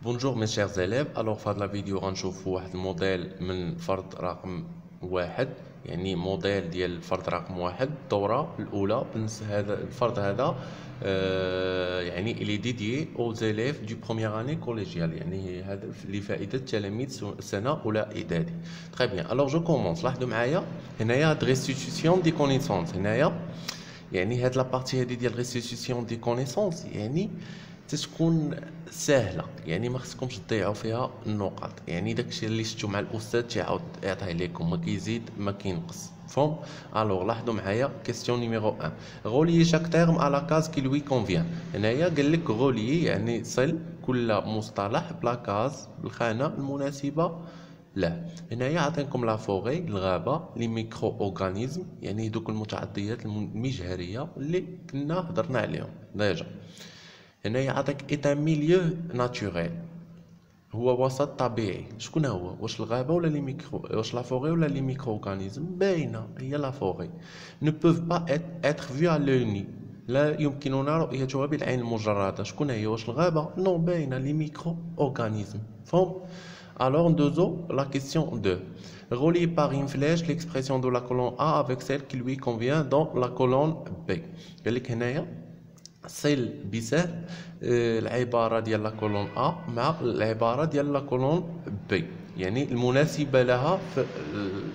Bonjour mes chers élèves. Alors في هذه الفيديو غنشوفوا واحد الموديل من فرد رقم واحد، يعني موديل ديال الفرد رقم واحد الدورة الأولى. بالنسبة هذا الفرد هذا يعني إلي ديديي أو زيليف دو بروميير أني كوليجيال، يعني هذا لفائدة تلاميذ سنة أولى إعدادي. تري بيان. ألوغ جو كومونس. لاحظوا معايا هنايا هاد ريستيتيسيون دي كونيسونس هنايا، يعني هاد لابارتي هادي ديال ريستيتيسيون دي كونيسونس يعني تتكون سهله، يعني ما خصكمش تضيعوا فيها النقاط، يعني داكشي اللي شفتوا مع الاستاذ تيعاود يعطيه لكم، ما كيزيد ما كينقص. فهم؟ الوغ لاحظوا معايا كيستيون نيميرو 1. غوليي شاك تيرم على كاز كي لوي كونفيان. هنايا قال لك غوليي يعني صل كل مصطلح بلا كاز بالخانه المناسبه له. هنايا عطينكم لا فوغي الغابه، لي ميكرو اورغانيزم يعني دوك المتعديات المجهريه اللي كنا هضرنا عليهم ديجا. هنا يعطيك ايتا ميليو ناتوريل، هو وسط طبيعي. شكون هو؟ واش الغابه ولا لي ميكرو، واش لا فوري ولا لي ميكرو اورغانيزم؟ باينه هي لا فوري. ne peuvent pas être vus à l'œil nu، لا يمكننا رؤيتها بالعين المجرده. شكون هي؟ واش الغابه؟ نو، باينه لي ميكرو اورغانيزم. فهم؟ alors ندوزو la question 2. relier par une flèche l'expression de la colonne A avec celle qui lui convient dans la colonne B. قال لك هنايا صل بسهل العبارة ديال لا كولون أ مع العبارة ديال لا كولون بي، يعني المناسبة لها في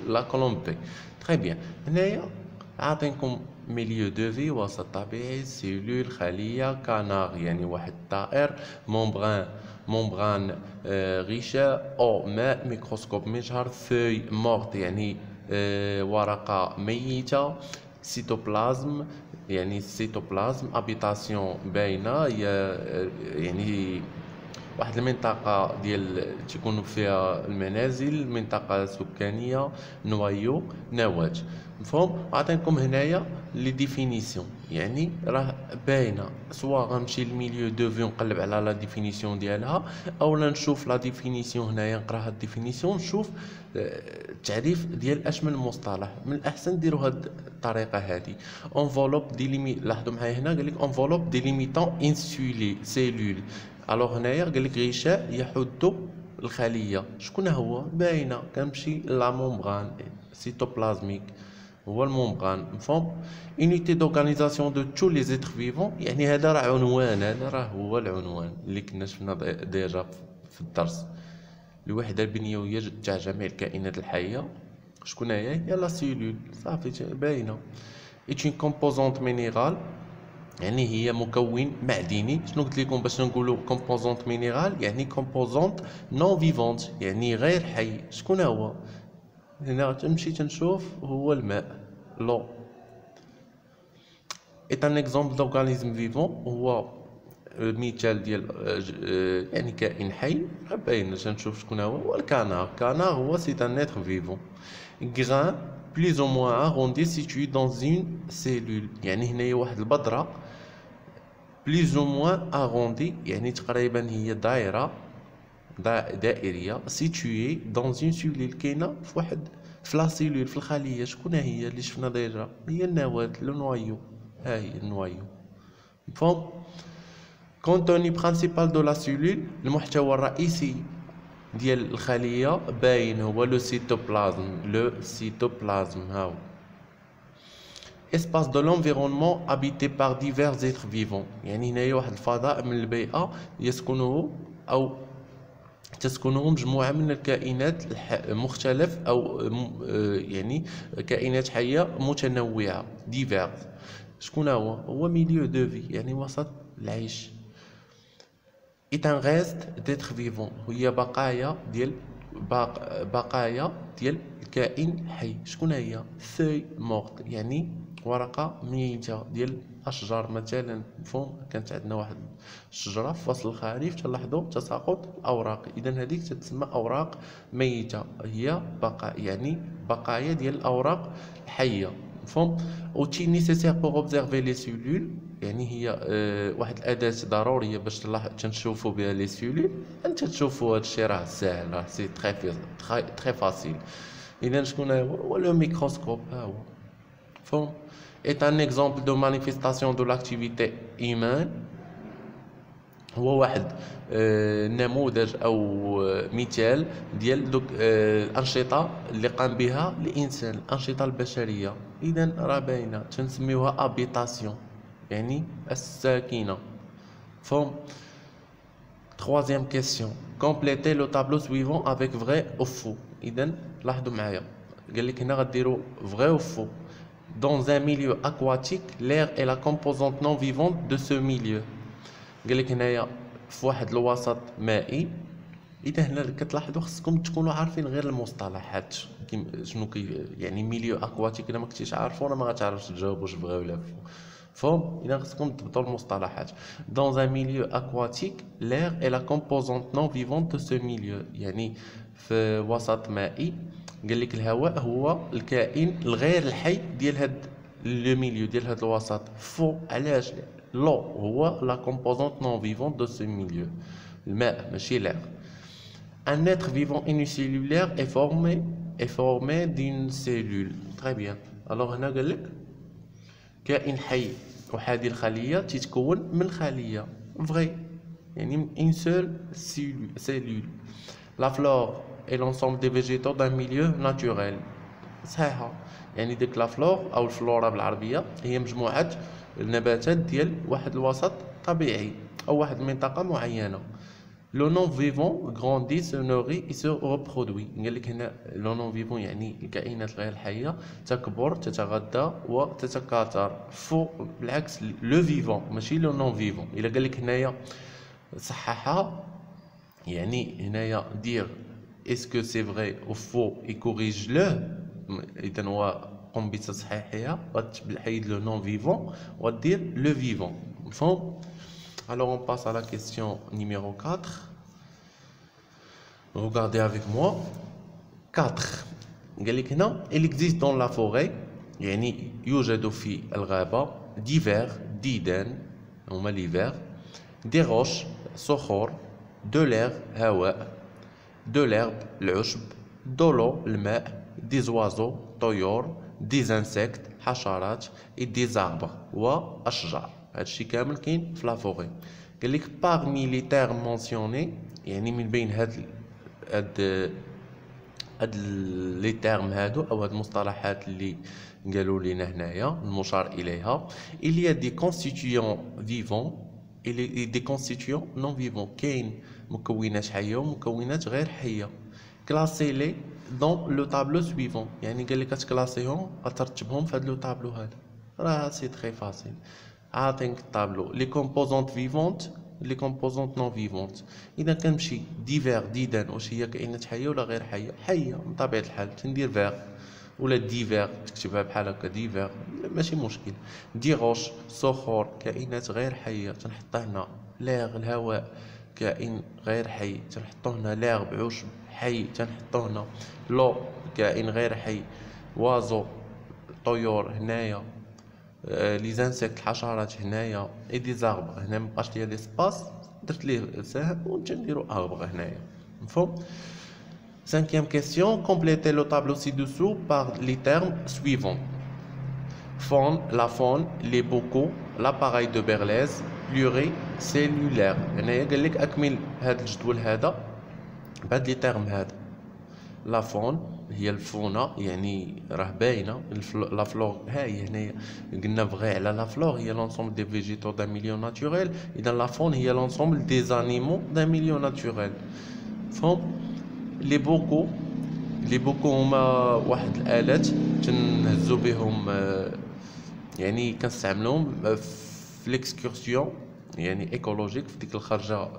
لا كولون بي. تري بيان. هنايا عاطينكم ميليو دو في وسط طبيعي، سيلول خلية، كانار يعني واحد طائر، ممبران غشاء، او ماء، ميكروسكوب مجهر، فوي مورت يعني ورقة ميتة، سيتوبلازم يعني السيتوبلازم، ابيتاسيون باينه هي يعني واحد المنطقه ديال تيكونوا فيها المنازل، منطقه سكانيه، نوايو، نواة. مفهوم؟ عطينكم هنايا لي ديفينيسيون، يعني راه باينه، سوا غنمشي للميليو دو في نقلب على لا ديفينيسيون ديالها، اولا نشوف لا ديفينيسيون هنايا نقرا هاد الديفينيسيون نشوف التعريف ديال اش من مصطلح. من الاحسن ديروا هاد الطريقه هادي. انفولوب ديليمي، لاحظوا معايا هنا قال لك انفولوب ديليميتون انسولي سيلول. الوغ هنايا قال لك غشاء يحد الخليه. شكون هو؟ باينه، كنمشي لا مومبران سيتوبلازميك، هو المومبران. مفهوم؟ unité d'organisation de tous les êtres vivants، يعني هذا راه عنوان، هذا راه هو العنوان اللي كنا شفنا ديجا في الدرس. الوحده البنيويه تاع جميع الكائنات الحيه. شكون هي لا سيلول، صافي باينه. est une composante minérale، يعني هي مكون معدني. شنو قلت لكم باش نقولوا كومبوزونت مينيرال؟ يعني كومبوزونت نون فيفونت، يعني غير حي. شكون هو؟ هنا تمشي تنشوف هو الماء، لو. est un exemple d'organisme vivant، هو مثال ديال يعني كائن حي. باين تنشوف شكون هو الكانار. كانار هو سي ان être vivant. grain plus ou moins arrondi situé dans une cellule، يعني هنايا واحد البذره بليز او موان اغوندي يعني تقريبا هي دائره دائريه، سيتوي دون اون سيلول كاينه في واحد في لا سيلول في الخليه. شكون هي اللي شفنا ديجا؟ هي النواه، لو نوايو. ها هي النوايو. مفهوم؟ كونتوني برينسيبال دو لا سيلول، المحتوى الرئيسي ديال الخليه باين هو لو سيتوبلازم. لو سيتوبلازم ها هو. espace de l'environnement habité par divers êtres vivants، يعني هنايا واحد الفضاء من البيئة يسكنه أو تسكنه مجموعة من الكائنات مختلف أو يعني كائنات حية متنوعة divers. شكون هو؟ هو milieu de vie يعني وسط العيش. est un reste d'être vivant، هي بقايا ديال الكائن حي. شكون هي؟ فوي مورت يعني ورقة ميتة ديال الأشجار مثلا. مفهوم؟ كانت عندنا واحد الشجرة في فصل الخريف تلاحظوا تساقط الأوراق، إذا هذيك تتسمى أوراق ميتة، هي بقاء يعني بقايا ديال الأوراق الحية. مفهوم؟ اوتي نيسيسير بوغ اوبزيرفي لي سيلول، يعني هي واحد الاداه ضروريه باش تنشوفوا بها لي سيلول. انت تشوفوا هذا الشيء راه ساهل، راه سي تري فاسيل. اذا شكون هو لو ميكروسكوب؟ ها هو. فهم؟ est un exemple de manifestation de l'activité humaine، هو واحد نموذج او مثال ديال دوك الانشطه اللي قام بها الانسان، الانشطه البشريه. اذا راه باينه تنسميوها ابيتاسيون، يعني الساكنه. فهم. Troisième question. Complétez le tableau suivant avec vrai ou faux. إذا لاحظوا معايا، قال لك هنا غديروا vrai ou faux. Dans un milieu aquatique, l'air est la composante non vivante de ce milieu. قال لك هنايا في واحد الوسط مائي. اذا هنا كتلاحظوا خصكم تكونوا عارفين غير المصطلحات، شنو يعني ميليو اكواتيك. الا ما كنتيش عارفو راه ما غتعرفش تجاوب واش بغا ولا فو. فهم. اذا خصكم تضبطوا المصطلحات. dans un milieu aquatique l'air est la composante non vivante de ce milieu. يعني في وسط مائي قال لك الهواء هو الكائن الغير الحي ديال هاد لو ميليو، ديال هاد الوسط. فو علاش؟ لو هو لا كومبوزونت نون فيفونت دو سو ميليو، الماء ماشي l'air. Un être vivant unicellulaire est formé d'une cellule. Très bien. Alors هنا قال لك كائن حي أحادي الخلية تتكون من خلية. Vrai. يعني une seule cellule. La flore est l'ensemble des végétaux d'un milieu naturel. صحيحة. يعني ديك لا فلور أو الفلورا بالعربية هي مجموعة النباتات ديال واحد الوسط طبيعي أو واحد المنطقة معينة. لو نون فيفون غراندي سو نوري اي سو ريبرودوي. قال لك هنا لو نون فيفون يعني الكائنات غير الحيه تكبر تتغذى وتتكاثر. فو بالعكس لو فيفون ماشي لو نون فيفون. الا قال لك هنايا صححها، يعني هنايا دير اسكو سي فري او فو اي كوريج لو. اذا هو قم بتصحيحها وتحيد لو نون فيفون ودير لو فيفون. مفهوم. Alors on passe à la question numéro 4. Regardez avec moi. 4. قال لك هنا il existe dans la forêt، يعني يوجد في الغابة divers ديدان هما l'hiver، des roches صخور، de l'air هواء، de l'herbe العشب، de l'eau الماء، des oiseaux طيور، des insectes حشرات، et des arbres وأشجار. هادشي كامل كاين في لافوغي. قال لك parmi les termes mentionnés، يعني من بين هاد لي تيرم هادو او هاد المصطلحات اللي قالوا لنا هنايا المشار اليها، il y a des constituants vivants et des constituants non vivants. كاين مكونات حيه ومكونات غير حيه. كلاسي لي دون لو طابلو سويفون، يعني قال لك تكلاسيهم غترتبهم في هاد لو طابلو هذا. راه سي تري فاسيل. عاطينك الطابلو لي كومبوزونت فيفونت لي كومبوزونت نون فيفونت. اذا كنمشي ديفير ديدان واش هي كائنات حيه ولا غير حيه؟ حيه من طبيعه الحال. تندير فير ولا ديفير تكتبها بحال هكا ديفير ماشي مشكل. دي روش صخور كائنات غير حيه تنحط هنا. لاغ الهواء كائن غير حي تنحطو هنا. لاغ بعشب حي تنحطو هنا. لو كائن غير حي. وازو طيور هنايا. لي زانسيكت الحشرات هنايا. اي دي زاربر هنا مبقاش ليا ليسباس درت ليه سهم ونمشي نديرو اربر هنايا. مفهوم. Cinquième question, complétez le tableau ci-dessous par les termes suivants. Faune, la faune, les bocaux, l'appareil de Berlez, pluricellulaire. هنايا قال لك اكمل هذا الجدول هذا بهاد لي تيرم هذا. لا فون هي الفونا، يعني راه باينه. لا فلور ها هي هنايا قلنا فغي على لا فلور هي لونسومبل دي فيجيتو دان ميليو ناتوريل. اذا لا فون هي لونسومبل دي زانيمو دان ميليو ناتوريل. فهم. لي بوكو هما واحد الالات تنهزو بهم، يعني كنستعملوهم في ليكسكورسيون يعني ايكولوجيك، في ديك الخرجه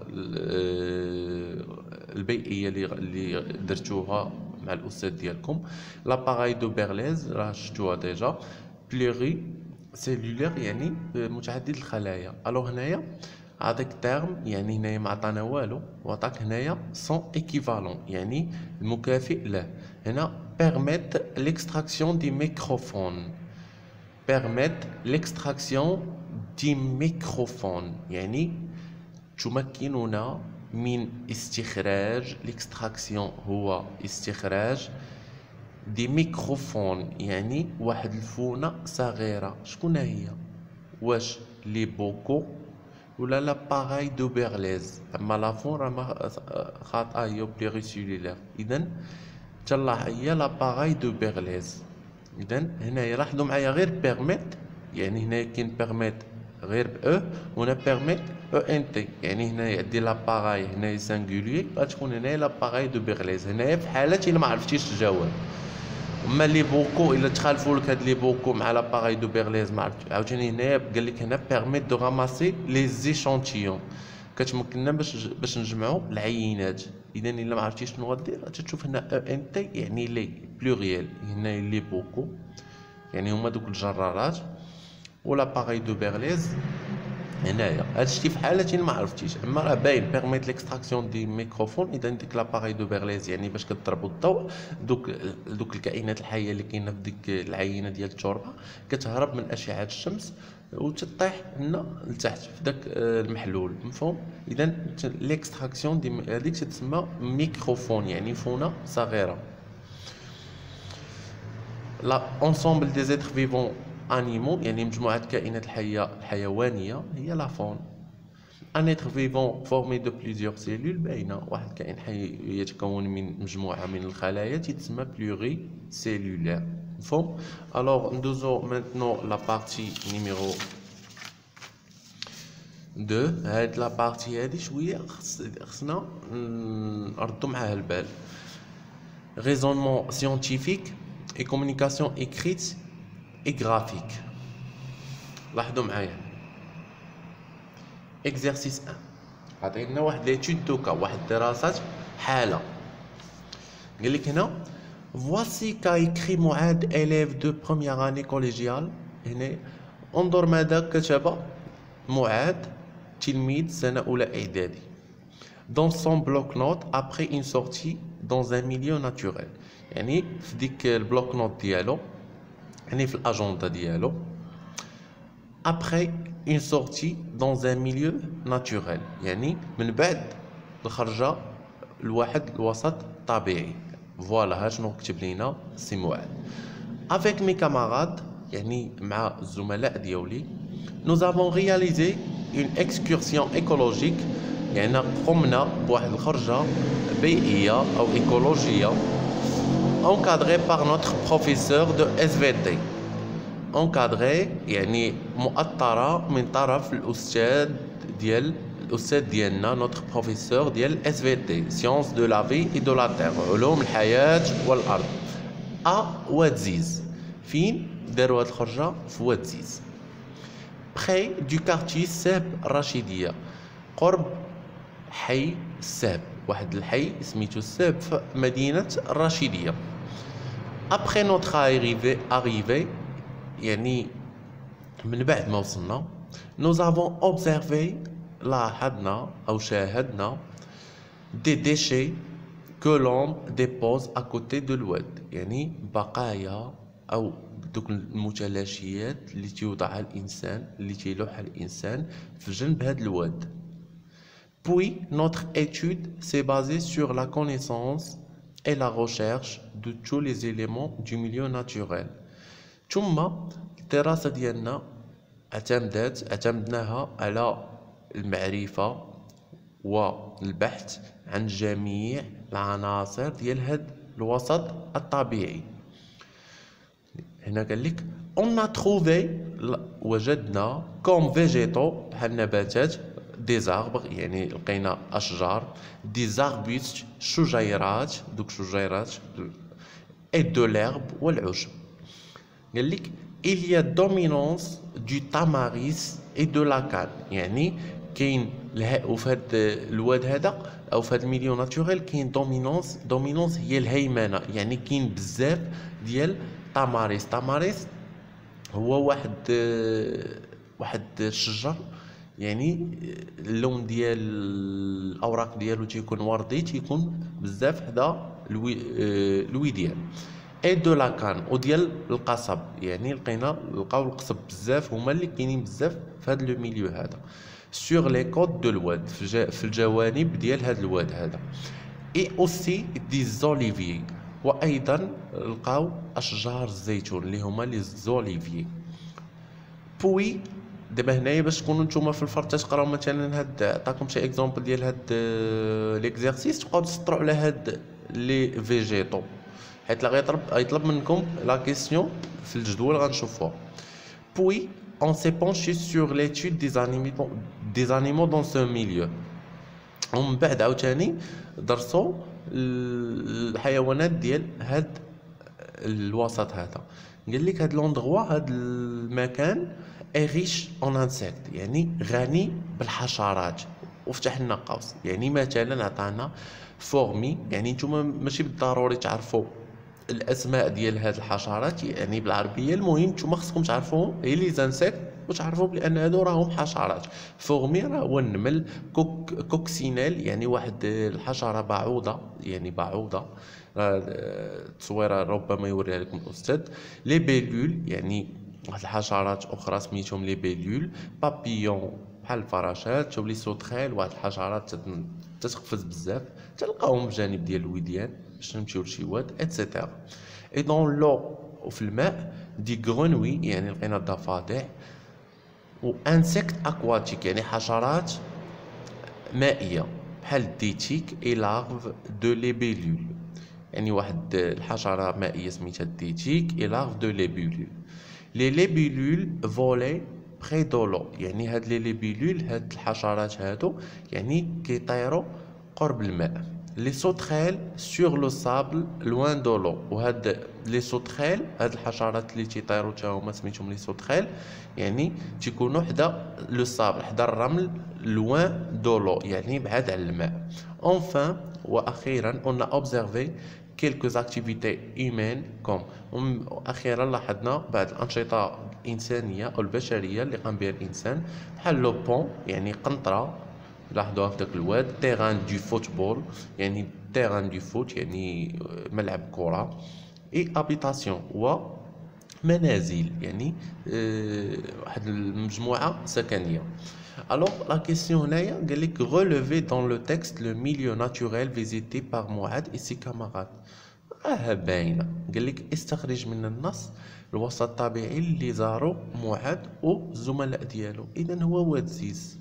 البيئيه اللي درتوها مع الاستاذ ديالكم. لاباراي دو بيرليز راه شفتوها ديجا. بلوري سيلولير يعني متعدد الخلايا. الوغ هنايا عطاك تيرم، يعني هنايا ما عطانا والو وعطاك هنايا سون ايكيفالون يعني المكافئ له. هنا بيرميت ليكستراكسيون دي ميكروفون. permettent l'extraction du microphone، يعني تمكننا من استخراج l'extraction هو استخراج دي ميكروفون، يعني واحد الفونة صغيرة. شكون هي؟ واش لي بوكو ولا لاباغاي دو بيرليز. اما لافون راه خاطئه هي بليغيسيلولير. اذا تلاح هي لاباغاي دو بيرليز. اذا هنايا لاحظوا معايا غير بيرميت، يعني هنايا كاين بيرميت غير ب وهنا بيرميت او ان تي، يعني هنايا دير لاباغاي هنايا سانغولير غتكون هنايا لاباغاي دو بيرليز هنايا في حالة الا ما عرفتيش تجاوب. اما لي بوكو الا تخالفوا لك هاد لي بوكو مع لاباغاي دو بيرليز ما عرفت عاوتاني هنايا قال لك هنا بيرميت دو راماسي لي زيشانتيون، كتمكننا باش نجمعوا العينات. اذا الا ما عرفتيش شنو غدير تشوف هنا او ان تي يعني لي بلوريال، هنا لي بوكو يعني هما دوك الجرارات، ولا باغاي دو بيرليز هنايا. هادشي في حالة ما عرفتيش. اما راه باين بيرميت ليكستراكسيون دي ميكروفون، اذا ديك لاباغاي دو بيرليز يعني باش كتضربوا الضوء دوك الكائنات الحيه اللي كاينه في ديك العينه ديال التربه كتهرب من اشعه الشمس وتطيح هنا لتحت في داك المحلول، مفهوم؟ اذا ليكستراكسيون دي هذيك تتسمى ميكروفون، يعني فونه صغيره. لا انسومبل دي زيتر فيفون انيمو يعني مجموعه الكائنات الحيوانيه هي لا فون. ان ايتر فيفون فورمي دو بليزيور سيلول باينه، واحد الكائن حي يتكون من مجموعه من الخلايا تتسمى بلوري سيلولير، مفهوم؟ الوغ ندوزو مانتنو لا بارتي نيميرو 2. هاد لا بارتي هادي شويه خصنا نردو معاها البال. raisonnement scientifique et communication écrite et graphique. لاحظوا معايا exercice 1 عطينا واحد ليتود دوكا، واحد الدراسات حالة. قال لك هنا voici qu'a écrit معاد élève de première année collégiale. هنا انظر ماذا كتب معاد تلميذ سنة أولى إعدادي dans son bloc-notes après une sortie dans un milieu naturel. يعني في ديك البلوك نوت ديالو، يعني في الاجنده ديالو après une sortie dans un milieu naturel، يعني من بعد الخرجه لواحد الوسط طبيعي. فوالا ها شنو كتب لينا سي معاد. avec mes camarades يعني مع الزملاء ديالي nous avons réalisé une excursion écologique، يعني قمنا بواحد الخرجه بيئيه او ايكولوجيه encadré par notre professeur de SVT. encadré يعني مؤطرة من طرف الأستاذ ديالنا notre professeur ديال SVT sciences de la vie et de la terre، علوم الحياة والأرض. وادزيز. فين داروا هاد الخرجة؟ في وادزيز près du quartier ساب الرشيدية، قرب حي الساب، واحد الحي سميتو الساب في مدينة الرشيدية. après notre arrivée يعني من بعد ما وصلنا nous avons observé لاحظنا أو شاهدنا des déchets que l'homme dépose à côté de l'oued، يعني بقايا أو دوك المتلاشيات اللي تيوضعها الإنسان اللي تيلوحها الإنسان في جنب هاد الواد. puis notre étude s'est basée sur la connaissance et la recherche de tous les éléments du milieu naturel. ثم الدراسة ديالنا اعتمدناها على المعرفة والبحث عن جميع العناصر ديال هاد الوسط الطبيعي. هنا قال لك on a trouvé وجدنا comme végétaux بحال النباتات des arbres يعني لقينا أشجار des arbustes شجيرات دوك شجيرات et de l'herbe والعشب. قال لك il y a dominance du tamaris et de la canne، يعني كاين وفي هاد الواد هذا او في هاد الميليو ناتوريل كاين دومينونس هي الهيمنه، يعني كاين بزاف ديال تاماريس هو واحد الشجر، يعني اللون ديال الاوراق ديالو تيكون وردي، تيكون بزاف حدا الويديان اي دو لا كان وديال القصب، يعني لقاو القصب بزاف، هما اللي كاينين بزاف في هذا لو ميليو هذا sur les côtes de l'oued في الجوانب ديال هذا الواد هذا. et aussi des oliviers، وايضا لقاو اشجار الزيتون اللي هما لي زوليفيي. puis دابا هنايا باش تكونوا نتوما في الفرد تقراو مثلا هاد، عطاكم شي اكزومبل ديال هاد ليكزارسيس، تبقاو تسطروا على هاد لي فيجيتو، حيت لا غيطلب منكم لا كيسيون في الجدول غنشوفوها. Puis on s'est penché sur l'étude des animaux dans ce milieu. ومن بعد عاوتاني درسوا الحيوانات ديال هاد الوسط هذا. قال لك هاد لوندغوا، هاد المكان ريش اون انسيكت، يعني غني بالحشرات، وفتح لنا قوس. يعني مثلا عطانا فورمي، يعني نتوما ماشي بالضروري تعرفوا الاسماء ديال هاد الحشرات يعني بالعربيه، المهم نتوما خصكم تعرفوهم هي لي زانسيكت، وتعرفوا بان هادو راهم حشرات. فورمي راه هو النمل، كوكسينيل يعني واحد الحشره بعوضه، يعني بعوضه، التصويره ربما يوريها لكم الاستاذ. لي بيلول يعني واحد الحشرات اخرى سميتهم لي بيلول. بابيون بحال الفراشات، لي سوتخيل واحد الحشرات تتقفز بزاف، تلقاهم بجانب ديال الوديان باش نمشيو لشي واد اتسيتيرا. اي دون لو، وفي الماء دي غرونوي يعني لقينا الضفادع، و انسيكت اكواتيك يعني حشرات مائيه بحال ديتيك اي لارف دو لي بيلول، يعني واحد الحشره مائيه سميتها ديتيك اي لارف دو لي بيلول. لي ليبيلول فولي بخي دولو، يعني هاد لي ليبيلول هاد الحشرات هادو يعني كيطيروا قرب الماء. لي سوتخيل سور لو سابل لوان دولو، وهاد لي سوتخيل هاد الحشرات اللي تيطيروا تا هما سميتهم لي سوتخيل، يعني تيكونوا حدا لو سابل، حدا الرمل، لوان دولو يعني بعاد على الماء. enfin واخيرا on a observé quelques activités humaines comme، اخيرا لاحظنا بعض الانشطه الانسانيه او البشريه اللي قام بها الانسان، بحال لو بون يعني قنطره لاحظوها في داك الواد، تيران دو فوتبول يعني تيران دو فوت يعني ملعب كره، اي ابيتاسيون ومنازل يعني واحد المجموعه سكنيه. Alors la question هنايا قال لك relever dans le texte le milieu naturel visité par Mouad et ses camarades. باينه، قال لك استخرج من النص الوسط الطبيعي اللي زاروا معاد والزملاء ديالو. اذا هو واد زيز،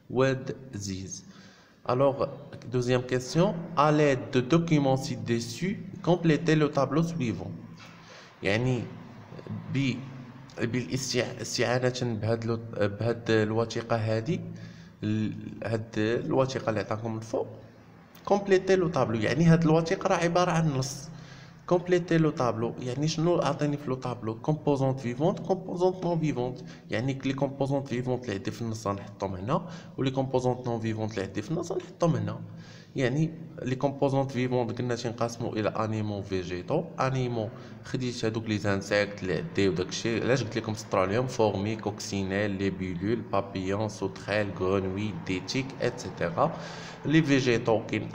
واد زيز. Alors deuxième question, à l'aide de documents ci-dessus complétez le tableau suivant. يعني بالاستعانة بهاد الوثيقة هادي، هاد الوثيقة اللي عطاكم من فوق، كومبليتي لو طابلو، يعني هاد الوثيقة راه عبارة عن نص. كومبليتي لو طابلو يعني شنو عطيني في لو طابلو؟ كومبوزونت فيفونت، كومبوزونت نون فيفونت. يعني لي كومبوزونت فيفونت اللي عندي في النص غنحطهم هنا، ولي كومبوزونت نون فيفونت اللي عندي في النص غنحطهم هنا. يعني لي كومبوزونت فيفونت قلنا تنقسموا الى انيمو فيجيتو. انيمو خديت هذوك لي زانسيكت اللي عدي وداكشي، علاش قلت لكم سطروا عليهم، فورمي، كوكسينيل، لي بيلول، بابيون، سوتريل، غرونوي، ديتيك اتسيتيرا. لي فيجيتو كاين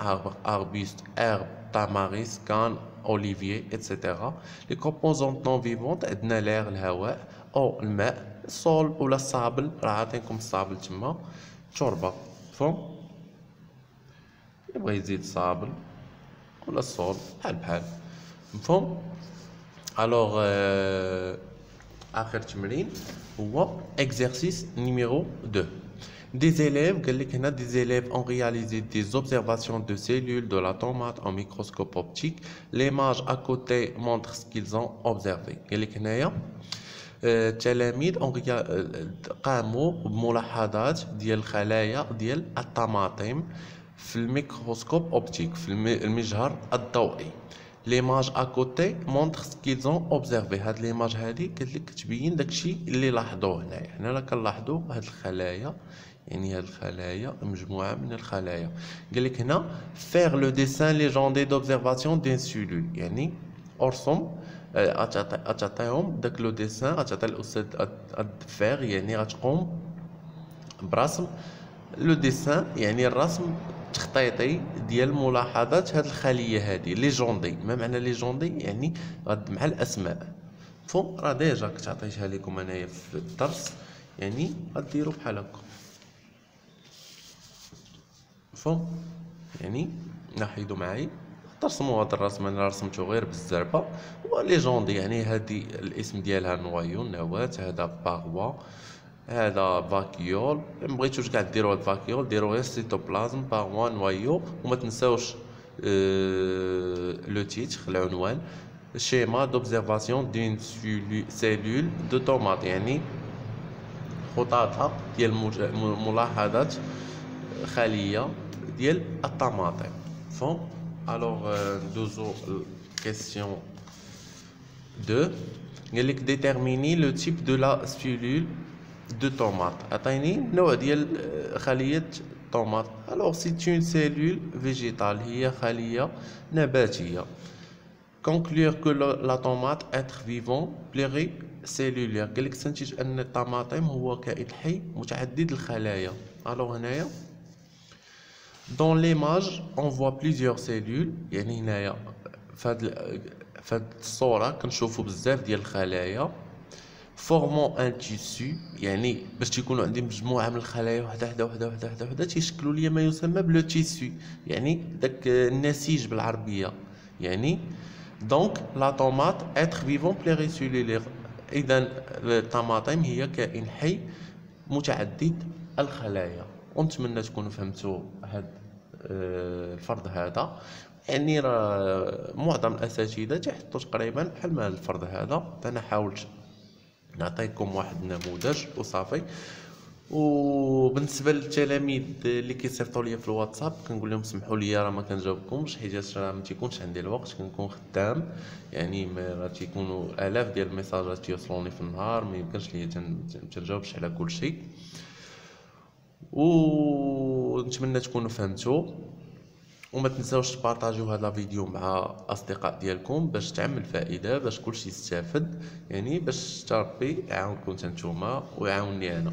اربوست، هرب، تاماريس، كان، اوليفيي اتسيتيرا. لي كومبوزونت نون فيفونت عندنا لير الهواء او الماء، الصول ولا الصابل، راه عاطينكم الصابل تما، التربه، مفهوم؟ يبغي يزيد صابل ولا الصول بحال مفهوم. الوغ اخر تمرين هو exercice numéro 2. Des élèves, قال لك هنا des élèves ont réalisé des observations de cellules de la tomate en microscope optique. L'image à côté montre ce qu'ils ont observé. قال لك هنايا التلاميذ قاموا بملاحظات ديال الخلايا ديال الطماطم في الميكروسكوب اوبتيك، في المجهر الضوئي. ليماج اكوتي مونتر سكيلزون اوبزيرفي، هاد ليماج هادي قالت لك كتبين داكشي اللي لاحظوه هنايا. هنا راه كنلاحظوا هاد الخلايا، يعني هاد الخلايا مجموعه من الخلايا. قال لك هنا فير لو ديسان ليجوندي دوبزيرفاسيون دين سيلول، يعني ارسم، غتعطيهم داك لو ديسان، غتعطي الاستاذ فير يعني غتقوم برسم لو ديسان، يعني الرسم تخطيطي ديال ملاحظات هاد الخليه هادي لي جوندي. ما معنى لي جوندي؟ يعني مع الاسماء. مفهوم؟ راه ديجا كنت عطيتها لكم انايا في الدرس، يعني غديروا بحال هكا. مفهوم؟ يعني نحيدوا معايا ترسموا هاد الرسم، انا رسمته غير بالزربه. ولي جوندي يعني هادي الاسم ديالها نوايو، النواه، هذا باغوا، هذا فاكيول. مبغيتوش كاع ديروا هاد فاكيول، ديروا غير سيتوبلازم باغ نوايو. وما تنساوش لو تيتر العنوان، schéma d'observation d'une cellule de tomate، يعني خططها ديال ملاحظات خلية ديال الطماطم. فهم؟ الوغ ندوزو كيسيون 2. قال لك déterminer le type de la cellule de tomate. عطيني نوع ديال خلية طوماط. الوغ سي une cellule végétale، هي خلية نباتية. conclure que la tomate être vivant pluricellulaire. قال لك استنتج ان الطماطم هو كائن حي متعدد الخلايا. الوغ هنايا dans l'image on voit plusieurs cellules، يعني هنايا فهاد الصورة كنشوفو بزاف ديال الخلايا. formant un tissu، يعني باش تيكونوا عندي مجموعة من الخلايا وحدة تيشكلوا لي ما يسمى بلو تيسو، يعني داك النسيج بالعربية. يعني دونك لا طوماط اتر فيفون بلوريسيلولير، اذا الطماطم هي كائن حي متعدد الخلايا. ونتمنى تكونوا فهمتوا هاد الفرض هذا. يعني راه معظم الاساتذه تيحطوا تقريبا بحال ما الفرض هذا. انا حاولت نعطيكم واحد النموذج وصافي. وبالنسبه للتلاميذ اللي كيصيفطوا لي في الواتساب كنقول لهم سمحوا لي راه ما كنجاوبكمش، حيت راه ما تيكونش عندي الوقت، كنكون خدام. يعني راه تيكونوا الاف ديال الميساجات تيوصلوني في النهار، ما يمكنش ليا تنجاوبش على كل شيء. ونتمنى تكونوا فهمتوا. وما تنساوش تبارطاجيو هذا الفيديو مع اصدقاء ديالكم باش تعمل فائده، باش كلشي يستافد، يعني باش ربي يعاونكم نتوما ويعاونني انا.